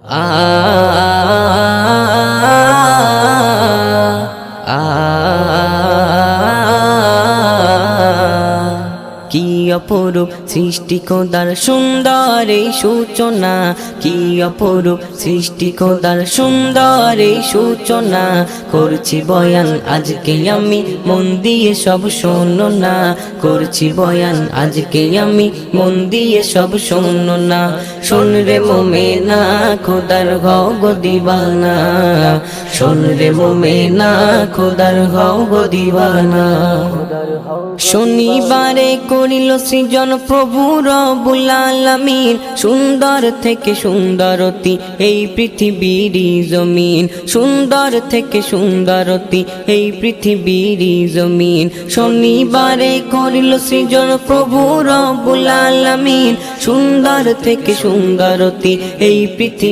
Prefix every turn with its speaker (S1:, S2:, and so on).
S1: আ আ কি অপরূপ সৃষ্টি খোদার সুন্দর এই সূচনা, কি অপরূপ সৃষ্টি খোদার সুন্দর এই সূচনা। করছি বয়ান আজকে আমি, মন দিয়ে সব শোনো না। করছি বয়ান আজকে আমি, মন দিয়ে সব শোনো না। শোন রে মোমেনা খোদার হও গো দিওয়ানা, শোন রে মোমেনা খোদার হও গো দিওয়ানা। শনিবারে করিল সৃজন প্রভু রব্বুল আলামিন, সুন্দর থেকে সুন্দরতি এই পৃথিবীর জমিন, সুন্দর থেকে সুন্দরতি এই পৃথিবীর জমিন। শনিবারে করিল সৃজন প্রভু রব্বুল আলামিন, সুন্দর থেকে সুন্দরতি এই পৃথিবী